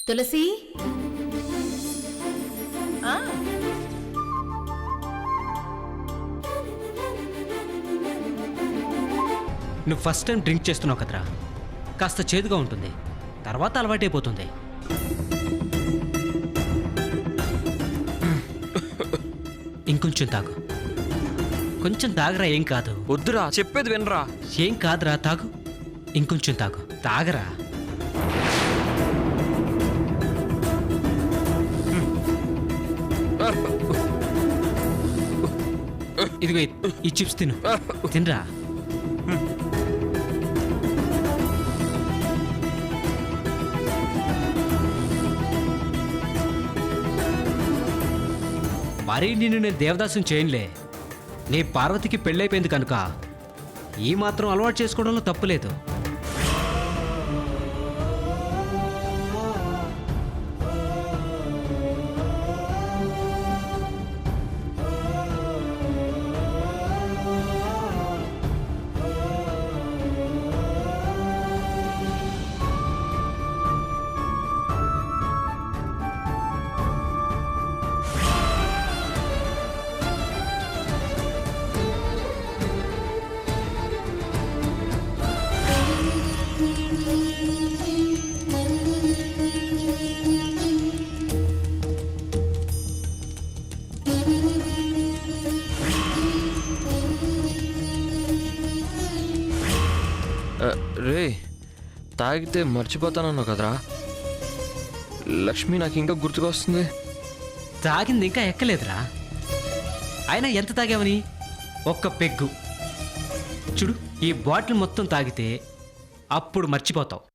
తులసి నువ్వు first time drink చేస్తున్నావు కదరా, కాస్త చేదుగా ఉంటుంది, తర్వాత అలవాటైపోతుంది. ఇంకొంచెం తాగు, కొంచెం తాగరా, ఏం కాదు. వద్దురా, చెప్పేది వినరా. ఏం కాదురా, తాగు, ఇంకొంచెం తాగు, తాగరా. ఇదిగో ఈ చిప్స్ తిను, తినరా. మరీ నిన్ను నేను దేవదాసం చేయనులే. నీ పార్వతికి పెళ్ళైపోయింది కనుక ఈ మాత్రం అలవాటు చేసుకోవడంలో తప్పులేదు. రే, తాగితే మర్చిపోతానన్నావు కదరా. లక్ష్మి నాకు ఇంకా గుర్తుకొస్తుంది. తాగింది ఇంకా ఎక్కలేదురా. అయినా ఎంత తాగావని? ఒక్క పెగ్గు. చూడు, ఈ బాటిల్ మొత్తం తాగితే అప్పుడు మర్చిపోతావు.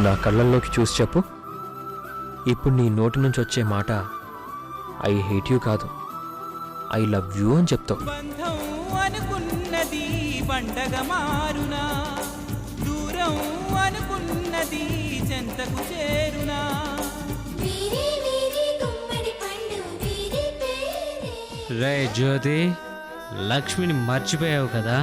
నా కళ్ళల్లోకి చూసి చెప్పు. ఇప్పుడు నీ నోటి నుంచి వచ్చే మాట ఐ హేట్ యూ కాదు, ఐ లవ్ యూ అని చెప్తావు. బంధం అనుకున్నది పండగ మారునా, దూరం అనుకున్నది చెంతకు చేరునా. రే జ్యోతి, లక్ష్మిని మర్చిపోయావు కదా.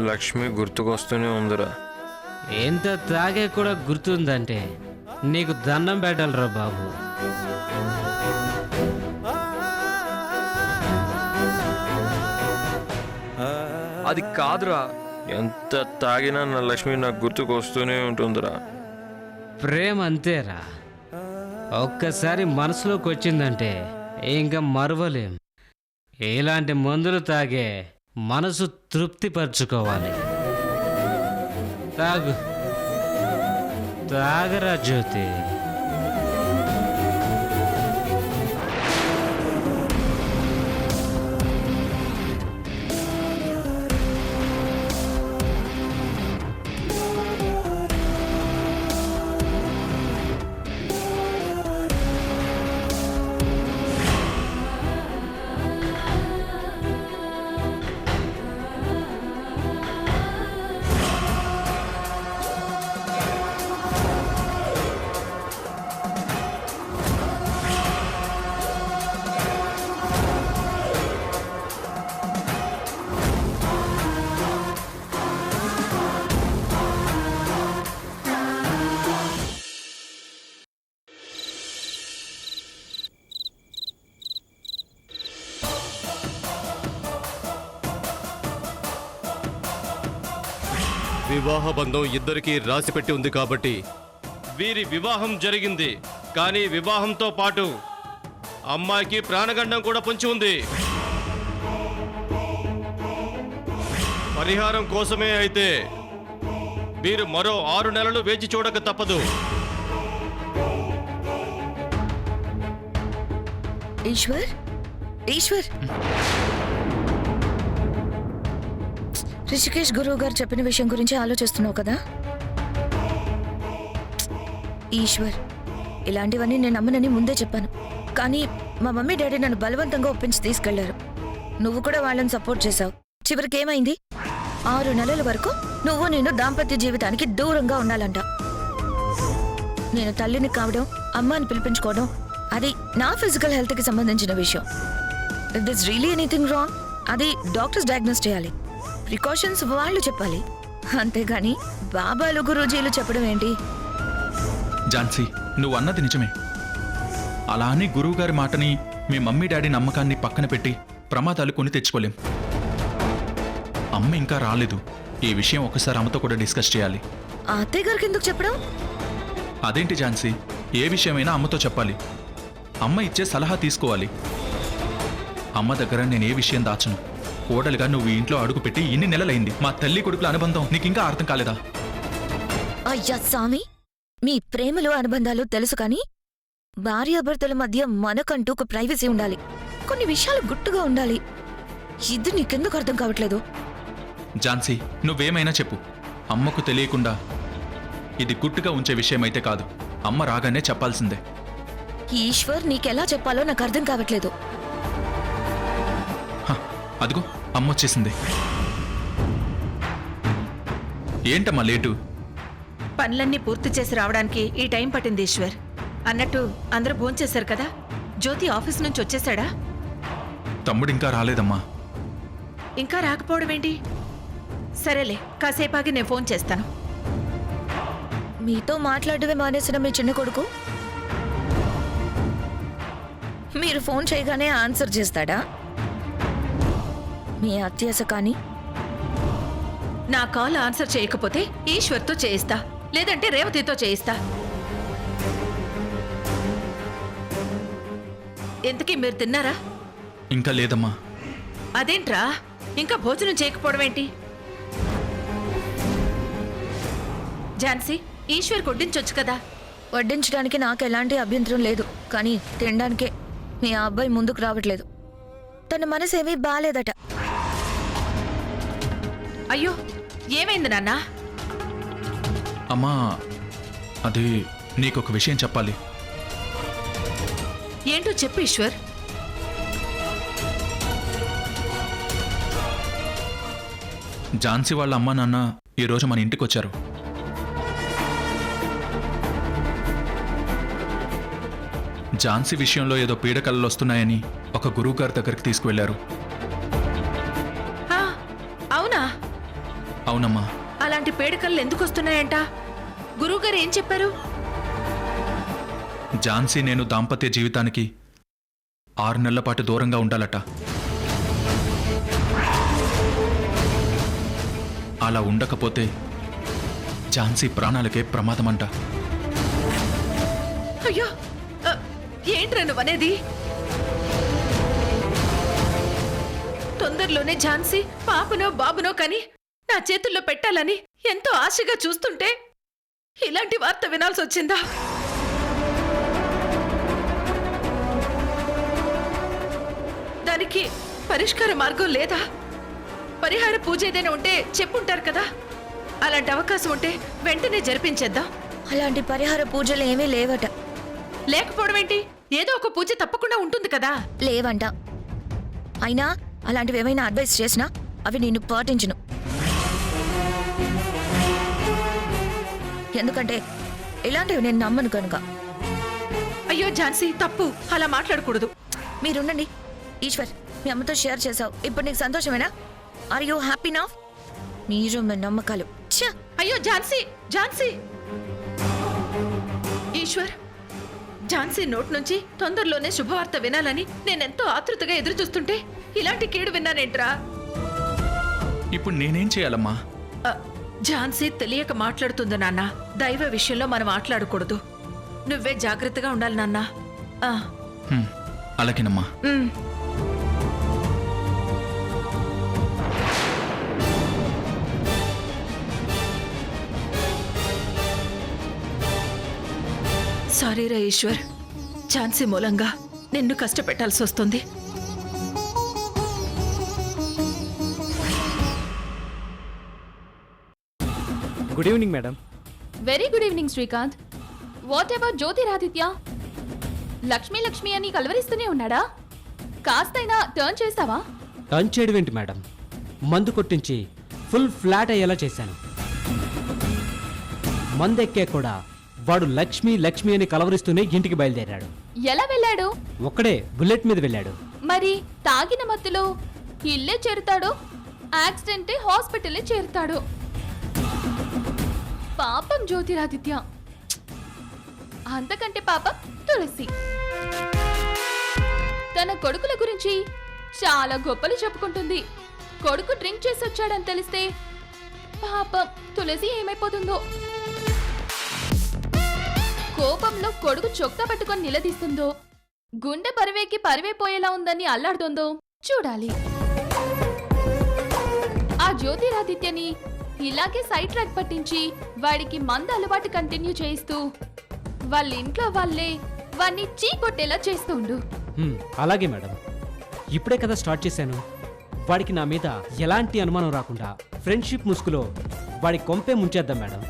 లక్ష్మి గుర్తుకొస్తూనే ఉందిరా. ఎంత తాగే కూడా గుర్తుందంటే నీకు దండం పెట్టాలరా బాబు. అది కాదురా, ఎంత తాగినా నా లక్ష్మి నాకు గుర్తుకొస్తూనే ఉంటుందిరా. ప్రేమ అంతేరా, ఒక్కసారి మనసులోకి వచ్చిందంటే ఇంకా మరవలేం. ఇలాంటి మందులు తాగే మనసు తృప్తిపరచుకోవాలి. తాగు, తాగరా జ్యోతి. వివాహ బంధం ఇద్దరికీ రాసిపెట్టి ఉంది కాబట్టి వీరి వివాహం జరిగింది. కానీ వివాహంతో పాటు అమ్మాయికి ప్రాణగండం కూడా పొంచి ఉంది. పరిహారం కోసమే అయితే మీరు మరో 6 నెలలు వేచి చూడక తప్పదు. ఈశ్వర్ ఈశ్వర్ రిషికేష్ గురువు గారు చెప్పిన విషయం గురించి ఆలోచిస్తున్నావు కదా? ఈశ్వర్, ఇలాంటివన్నీ నేను నమ్మనని ముందే చెప్పాను. కానీ మా మమ్మీ డాడీ నన్ను బలవంతంగా ఒప్పించి తీసుకెళ్లారు. నువ్వు కూడా వాళ్ళని సపోర్ట్ చేశావు. చివరికి ఏమైంది? 6 నెలల వరకు నువ్వు నేను దాంపత్య జీవితానికి దూరంగా ఉండాలంట. నేను తల్లిని కావడం, అమ్మాని పిలిపించుకోవడం, అది నా ఫిజికల్ హెల్త్కి సంబంధించిన విషయం. If this really anything wrong, అది డాక్టర్స్ డయాగ్నోస్ చేయాలి. ప్రికాషన్స్ వాళ్ళు చెప్పాలి. అంతేగాని బాబాలు గురూజీలు చెప్పడం ఏంటి? ఝాన్సీ, నువ్వు అన్నది నిజమే. అలా అని గురువుగారి మాటని, మీ మమ్మీ డాడీ నమ్మకాన్ని పక్కన పెట్టి ప్రమాదాలు కొని తెచ్చుకోలేం. అమ్మ ఇంకా రాలేదు. ఈ విషయం ఒకసారి అమ్మతో కూడా డిస్కస్ చేయాలి. ఆ అత్తయ్య గారికి ఎందుకు చెప్పడం? అదేంటి ఝాన్సీ, ఏ విషయమైనా అమ్మతో చెప్పాలి. అమ్మ ఇచ్చే సలహా తీసుకోవాలి. అమ్మ దగ్గర నేను ఏ విషయం దాచను. కోడలుగా నువ్వు ఈ ఇంట్లో అడుగుపెట్టి ఇన్ని నెలలైంది. మా తల్లి కొడుకుల అనుబంధం నీకింకా అర్థం కాలేదా? అయ్యా స్వామి, మీ ప్రేమలు అనుబంధాలు తెలుసు కానీ భార్యాభర్తల మధ్య మనకంటూ ఒక ప్రైవసీ ఉండాలి. కొన్ని విషయాలు గుట్టుగా ఉండాలి. ఇది నీకెందుకు అర్థం కావట్లేదు? ఝాన్సీ, నువ్వేమైనా చెప్పు. అమ్మకు తెలియకుండా ఇది గుట్టుగా ఉంచే విషయమైతే కాదు. అమ్మ రాగానే చెప్పాల్సిందే. ఈశ్వర్, నీకెలా చెప్పాలో నాకు అర్థం కావట్లేదు. హ, అదిగో అమ్మ వచ్చేసింది. ఏంటమ్మా లేటు? పనులన్నీ పూర్తి చేసి రావడానికి ఈ టైం పట్టింది ఈశ్వర్. అన్నట్టు అందరూ భోంచేశారు కదా? జ్యోతి ఆఫీస్ నుంచి వచ్చేసాడా? తమ్ముడు ఇంకా రాలేదమ్మా. ఇంకా రాకపోవడం ఏంటి? సరేలే, కాసేపాగి నేను ఫోన్ చేస్తాను. మీతో మాట్లాడమే మానేసిన మీ చిన్న కొడుకు మీరు ఫోన్ చేయగానే ఆన్సర్ చేస్తాడా? మీ అత్యాస కానీ. నా కాల్ ఆన్సర్ చేయకపోతే ఈశ్వర్తో చేయిస్తా, లేదంటే రేవతితో చేయిస్తా. ఎంతకీ మీరు తిన్నారా? ఇంకా లేదమ్మా. అదేంట్రా, ఇంకా భోజనం చేయకపోవడం ఏంటి? ఝాన్సీ, ఈశ్వర్ కొట్టించొచ్చు కదా? వడ్డించడానికి నాకు ఎలాంటి అభ్యంతరం లేదు, కానీ తినడానికే మీ అబ్బాయి ముందుకు రావట్లేదు. తన మనసేమీ బాలేదట. అయ్యో, ఏమైంది నాన్నా? అమ్మా, అది నీకొక విషయం చెప్పాలి. ఏంటో చెప్పు ఈశ్వర్. ఝాన్సీ వాళ్ళ అమ్మా నాన్న ఈరోజు మన ఇంటికి వచ్చారు. ఝాన్సీ విషయంలో ఏదో పీడకలలు వస్తున్నాయని ఒక గురువు గారి దగ్గరికి తీసుకువెళ్లారు. ఆ, అవునా? అవునమ్మా. అలాంటి పేడకలు ఎందుకు వస్తున్నాయంట? గురువుగారు ఏం చెప్పారు? ఝాన్సీ నేను దాంపత్య జీవితానికి 6 నెలల పాటు దూరంగా ఉండాలట. అలా ఉండకపోతే ఝాన్సీ ప్రాణాలకే ప్రమాదమంట. అయ్యో, ఏంట్రా నువ్వనేది? తొందరలోనే ఝాన్సీ పాపనో బాబునో కని నా చేతుల్లో పెట్టాలని ఎంతో ఆశగా చూస్తుంటే ఇలాంటి వార్త వినాల్సి వచ్చిందా? దానికి పరిష్కార మార్గం లేదా? పరిహార పూజ ఏదైనా ఉంటే చెప్పుంటారు కదా. అలాంటి అవకాశం ఉంటే వెంటనే జరిపించేద్దాం. అలాంటి పరిహార పూజలు ఏమీ లేవట. లేకపోవడం ఏంటి? ఏదో ఒక పూజ తప్పకుండా ఉంటుంది కదా. లేవంట. అయినా అలాంటివి ఏమైనా అడ్వైస్ చేసినా అవి నేను పాటించను. ఎందుకంటే ఇలాంటివి నేను నమ్మను కనుక. అయ్యో ఝాన్సీ, తప్పు. అలా మాట్లాడకూడదు. మీరుండండి. ఈశ్వర్, మీ అమ్మతో షేర్ చేసావు. ఇప్పుడు నీకు సంతోషమేనా? Are you happy now? మీరు మీ నమ్మకాలు. ఛ! అయ్యో ఝాన్సీ, ఝాన్సీ! ఈశ్వర్, ఝాన్సీ నోట్ నుంచి తొందరలోనే శుభవార్త వినాలని నేనెంతో ఆతృతగా ఎదురు చూస్తుంటే ఇలాంటి కీడు విన్నానేంట్రా? ఇప్పుడు నేనేం చేయాలమ్మా? ఝాన్సీ తెలియక మాట్లాడుతుంది నాన్న. దైవ విషయంలో మనం మాట్లాడకూడదు. నువ్వే జాగ్రత్తగా ఉండాలి నాన్న. అలాగేనమ్మా. సారీరా ఈశ్వర్, ఝాన్సీ మూలంగా నిన్ను కష్టపెట్టాల్సి వస్తుంది. Good evening madam. Very good evening Srikanth. What about Jyotiraditya? Lakshmi Lakshmi అని కలవరిస్తూనే ఉన్నాడా? కాస్తైనా టర్న్ చేస్తావా? టర్న్ చేయడం ఏంటి మేడం, మందు కొట్టించి ఫుల్ ఫ్లాట్ అయ్యేలా చేశాను. మందు ఎక్కే కూడా వాడు లక్ష్మి లక్ష్మి అని కలవరిస్తూనే ఇంటికి బయలుదేరాడు. ఎలా వెళ్ళాడు? ఒక్కడే బుల్లెట్ మీద వెళ్ళాడు. మరి తాగిన మత్తులో ఇల్లే చేరుతాడో, యాక్సిడెంట్ హాస్పిటల్లే చేరుతాడో? పాపం జ్యోతిరాదిత్య. అంతకంటే పాపం తులసి. తన కొడుకుల గురించి చాలా గొప్పలు చెప్పుకుంటుంది. కొడుకు డ్రింక్ చేసి వచ్చాడని తెలిస్తే పాపం తులసి ఏమైపోతుందో. కోపంలో కొడుకు చొక్కా పట్టుకొని నిలదీస్తుందో, గుండె పరివేకి పరివైపోయేలా ఉందని అల్లాడుతుందో చూడాలి. ఆ జ్యోతిరాదిత్యని ఇలాగే సైడ్ ట్రాక్ పట్టించి వాడికి మందు అలవాటు కంటిన్యూ చేయిస్తూ వాళ్ళ ఇంట్లో వాళ్ళే వాడిని చీకొట్టేలా చేస్తూ ఉండు. అలాగే మేడం, ఇప్పుడే కదా స్టార్ట్ చేశాను. వాడికి నా మీద ఎలాంటి అనుమానం రాకుండా ఫ్రెండ్షిప్ ముసుగులో వాడి కొంపే ముంచేద్దాం మేడం.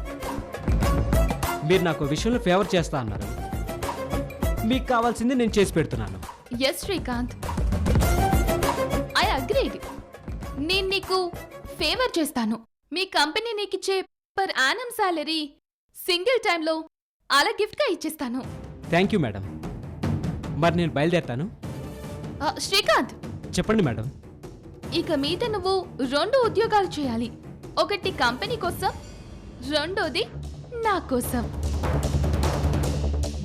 మీరు నాకు విషయంలో ఫేవర్ చేస్తా అన్నారు, మీకు కావాల్సింది నేను చేసి పెడుతున్నాను. Yes Srikanth, I agreed. నేను నీకు ఫేవర్ చేస్తాను. మీ కంపెనీ నీకిచ్చే పర్ యానం సాలరీ సింగిల్ టైంలో అలా గిఫ్ట్గా ఇచ్చేస్తాను. Thank you madam. మరి నేను బయలుదేరుతాను. శ్రీకాంత్, చెప్పండి మేడం. ఇక మీద నువ్వు 2 ఉద్యోగాలు చేయాలి. ఒకటి కంపెనీ కోసం, రెండోది నా కోసం.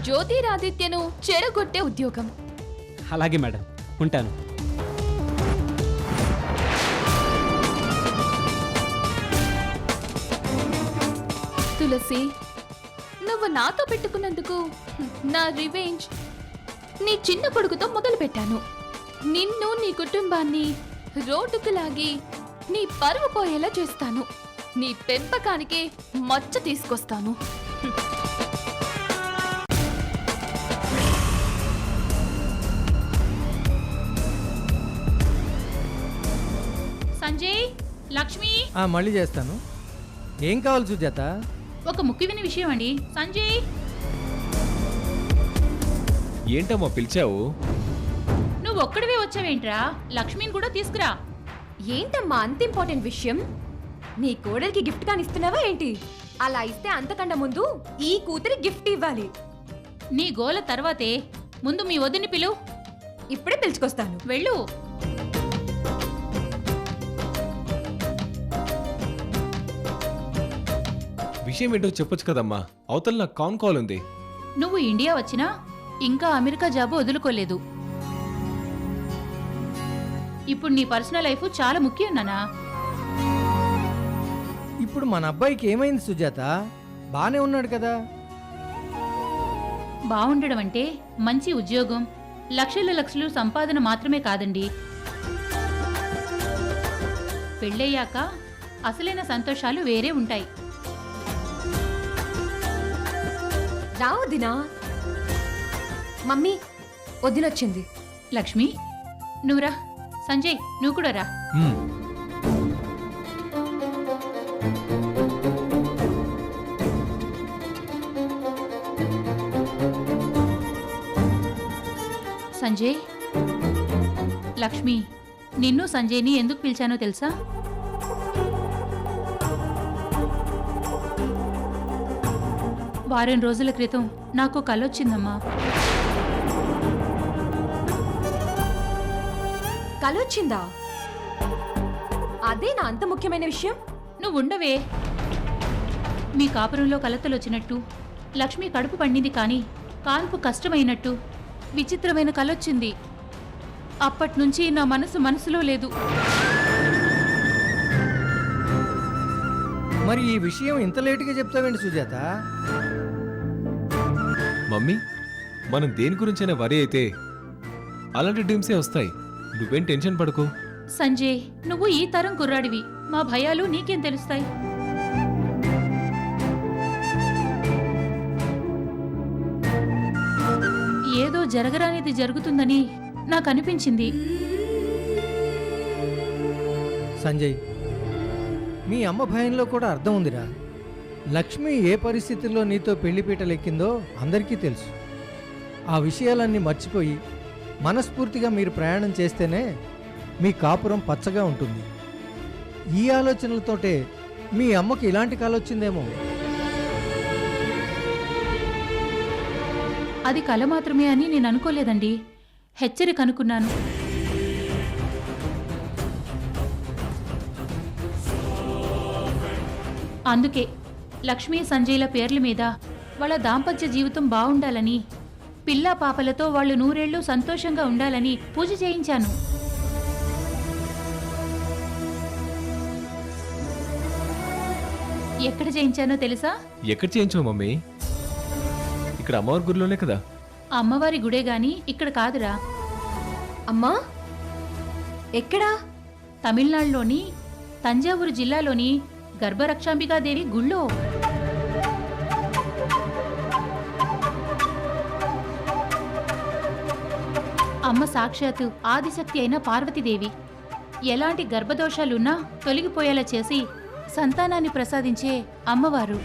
జ్యోతిరాదిత్యను చెడగొట్టే ఉద్యోగం. అలాగే మేడం, ఉంటాను. తులసి, నువ్వు నాతో పెట్టుకున్నందుకు నా రివెంజ్ నీ చిన్న కొడుకుతో మొదలు పెట్టాను. నిన్ను నీ కుటుంబాన్ని రోడ్డుకు లాగి నీ పరువు పోయేలా చేస్తాను. నీ పెంపకానికే మచ్చ తీసుకొస్తాను. సంజయ్, లక్ష్మి, మళ్ళీ చేస్తాను. ఏం కావాలి సుజాత? ఒక ముఖ్యమైన విషయం అండి. సంజయ్, ఏంటమ్మా పిలిచావు? నువ్వు ఒక్కడివే వచ్చావేంట్రా? లక్ష్మిని కూడా తీసుకురా. ఏంటమ్మా అంత ఇంపార్టెంట్ విషయం? నీ కోడలికి గిఫ్ట్ కానిస్తున్నావా ఏంటి? అలా ఇస్తే అంతకన్నా ముందు ఈ కూతురి గిఫ్ట్ ఇవ్వాలి. నీ గోల తర్వాతే, ముందు మీ వదిని పిలు. ఇప్పుడే పిలుచుకొస్తాను. వెళ్ళు. విషయం ఏంటో చెప్పొచ్చు కదమ్మా, అవతల నాకు కాన్ కాల్ ఉంది. నువ్వు ఇండియా వచ్చినా ఇంకా అమెరికా జాబు వదులుకోలేదు. ఇప్పుడు నీ పర్సనల్ లైఫ్ చాలా ముఖ్యం నానా. ఇప్పుడు మన అబ్బాయికి ఏమైంది సుజాత? బానే ఉన్నాడు కదా? బాగుండడం అంటే మంచి ఉద్యోగం, లక్షలు లక్షలు సంపాదన మాత్రమే కాదండి. పెళ్ళయ్యాక అసలైన సంతోషాలు వేరే ఉంటాయి. రా వదినా. మమ్మీ, వదినొచ్చింది. లక్ష్మి, నువ్వురా. సంజయ్, నువ్వు కూడా రా. సంజయ్, లక్ష్మి, నిన్ను సంజయ్ని ఎందుకు పిలిచానో తెలుసా? వారం రోజుల క్రితం నాకు కలొచ్చిందమ్మా. కలొచ్చిందా? అదే నా అంత ముఖ్యమైన విషయం. నువ్వుండవే. మీ కాపురంలో కలతలొచ్చినట్టు, లక్ష్మి కడుపు పండింది కానీ కాన్పు కష్టమైనట్టు విచిత్రమైన కలొచ్చింది. అప్పట్నుంచి నా మనసులో లేదు. మరి ఈ విషయం ఇంత లేటుగా చెప్తావేంటి సుజాత? మమ్మీ, మనం దేని గురించైనా వరి అయితే అలాంటి డ్రీమ్సే వస్తాయి. నువ్వేం టెన్షన్ పడకు. సంజయ్, నువ్వు ఈ తరం కుర్రాడివి. మా భయాలు నీకేం తెలుస్తాయి? ఏ ఏదో జరగరానిది జరుగుతుందని నాకు అనిపించింది. సంజయ్, మీ అమ్మ భయంలో కూడా అర్థం ఉందిరా. లక్ష్మి ఏ పరిస్థితుల్లో నీతో పెళ్లిపీటలెక్కిందో అందరికీ తెలుసు. ఆ విషయాలన్నీ మర్చిపోయి మనస్ఫూర్తిగా మీరు ప్రయాణం చేస్తేనే మీ కాపురం పచ్చగా ఉంటుంది. ఈ ఆలోచనలతోటే మీ అమ్మకి ఇలాంటి కాలొచ్చిందేమో. అది కల మాత్రమే అని నేను అనుకోలేదండి. హెచ్చరిక అనుకున్నాను. అందుకే లక్ష్మీ సంజయ్ల పేర్ల మీద వాళ్ళ దాంపత్య జీవితం బావుండాలని, పిల్లా పాపలతో వాళ్ళు 100 ఏళ్ళు సంతోషంగా ఉండాలని పూజ చేయించాను. ఎక్కడ చేయించానో తెలుసా? ఎక్కడ చేయించావు మమ్మీ? ఇక్కడ అమ్మవారి గుడిలోనే కదా. అమ్మవారి గుడే గాని ఇక్కడ కాదురా. అమ్మా, ఎక్కడా? తమిళనాడులోని తంజావూరు జిల్లాలోని గర్భరక్షాంబికాదేవి గుళ్ళో. అమ్మ సాక్షాత్తు ఆదిశక్తి అయిన పార్వతీదేవి. ఎలాంటి గర్భదోషాలున్నా తొలగిపోయేలా చేసి సంతానాన్ని ప్రసాదించే అమ్మవారు.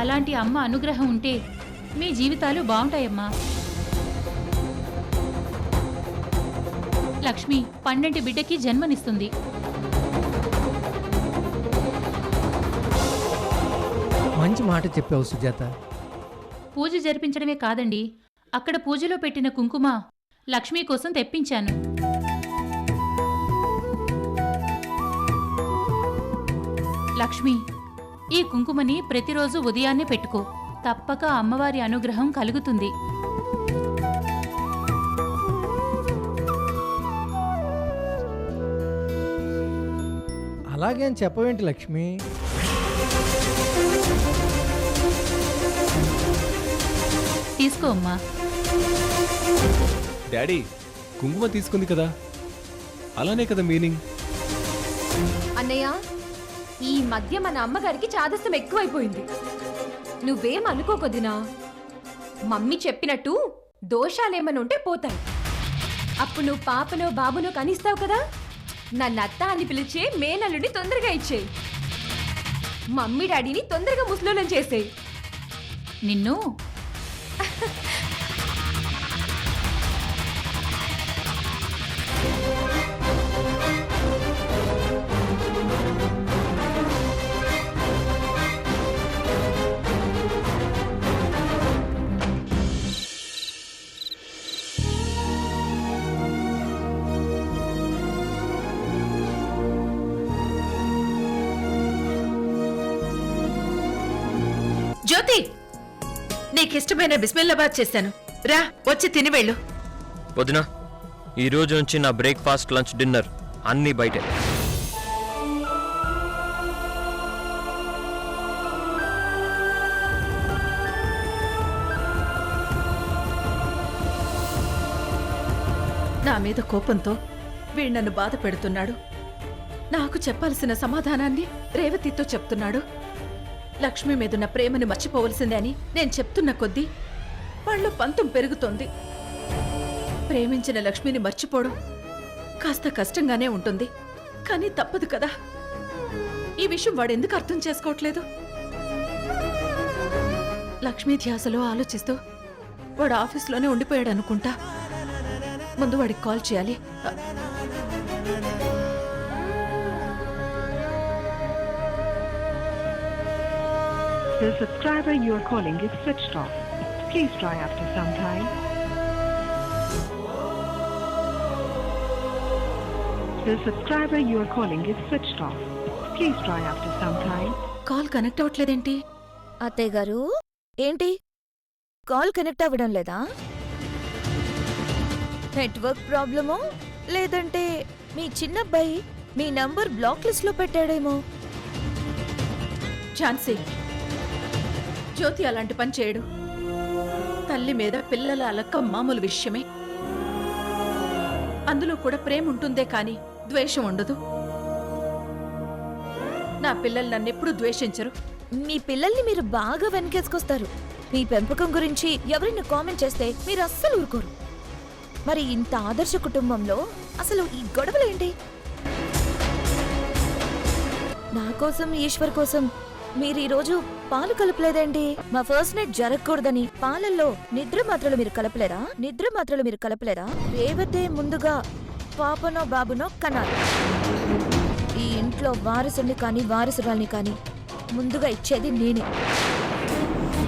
అలాంటి అమ్మ అనుగ్రహం ఉంటే మీ జీవితాలు బాగుంటాయమ్మా. లక్ష్మి 12 బిడ్డకి జన్మనిస్తుంది. మంచి మాట చెప్పావు సుజాత. పూజ జరిపించడమే కాదండి, అక్కడ పూజలో పెట్టిన కుంకుమ లక్ష్మి కోసం తెప్పించాను. లక్ష్మి, ఈ కుంకుమని ప్రతిరోజు ఉదయాన్నే పెట్టుకో. తప్పక అమ్మవారి అనుగ్రహం కలుగుతుంది. అలాగే అని చెప్పవేంటి లక్ష్మి? తీసుకో అమ్మా. డాడీ కుంకుమ తీసుకుంది కదా, అలానే కదా మీనింగ్. అన్నయ్య, ఈ మధ్య మన అమ్మగారికి చాదస్తం ఎక్కువైపోయింది. నువ్వేం అనుకోకొద్దినా. మమ్మీ చెప్పినట్టు దోషాలేమన్నా ఉంటే పోతాయి. అప్పుడు నువ్వు పాపనో బాబునో కనిస్తావు కదా, నన్ను అత్త అని పిలిచే మేనల్లుని తొందరగా ఇచ్చేయి. మమ్మీ డాడీని తొందరగా ముసలోళ్ళని చేసేయి. నిన్ను జ్యోతి, నీకిష్టమైన బిస్మిల్లాబాద్ చేశాను. రా, వచ్చి తిని వెళ్ళు. వదినా, ఈ రోజు నుంచి నా బ్రేక్ఫాస్ట్, లంచ్, డిన్నర్ అన్నీ బయటే. నా మీద కోపంతో వీడు నన్ను బాధ పెడుతున్నాడు. నాకు చెప్పాల్సిన సమాధానాన్ని రేవతితో చెప్తున్నాడు. లక్ష్మి మీదున్న ప్రేమని మర్చిపోవలసిందే అని నేను చెప్తున్న కొద్దీ వాళ్ళు పంతం పెరుగుతోంది. ప్రేమించిన లక్ష్మిని మర్చిపోవడం కాస్త కష్టంగానే ఉంటుంది, కానీ తప్పదు కదా. ఈ విషయం వాడెందుకు అర్థం చేసుకోవట్లేదు? లక్ష్మీ ధ్యాసలో ఆలోచిస్తూ వాడు ఆఫీస్లోనే ఉండిపోయాడు అనుకుంటా. ముందు వాడికి కాల్ చేయాలి. The subscriber you are calling is switched off. Please try after some time. The subscriber you are calling is switched off. Please try after some time. Call connect అవ్వట్లేదేంటి? అత్తయ్య గారు, ఏంటి కాల్ కనెక్ట్ అవ్వడం లేదా? Network ప్రాబ్లమో లేదంటే మీ చిన్నబ్బాయి మీ number block list లో పెట్టాడేమో. ఝాన్సీ, జ్యోతి అలాంటి పని చేయడు. తల్లి మీద పిల్లల అలక్క మామూలు విషయమే. అందులో కూడా ప్రేమ ఉంటుందే కాని ద్వేషం ఉండదు. నా పిల్లలు నన్నెప్పుడు ద్వేషించరు. మీ పిల్లల్ని మీరు బాగా వెనకేసుకొస్తారు. మీ పెంపకం గురించి ఎవరైనా కామెంట్ చేస్తే మీరు అస్సలు ఊరుకోరు. మరి ఇంత ఆదర్శ కుటుంబంలో అసలు ఈ గొడవలేంటి? నా కోసం ఈశ్వర్ కోసం మీరు ఈరోజు పాలు కలపలేదేంటి? మా ఫస్ట్ నైట్ జరగకూడదని పాలల్లో నిద్ర మాత్రలు మీరు కలపలేదా? రేవతే ముందుగా పాపనో బాబునో కనాలి. ఈ ఇంట్లో వారసుని కానీ వారసురాల్ని కానీ ముందుగా ఇచ్చేది నేనే.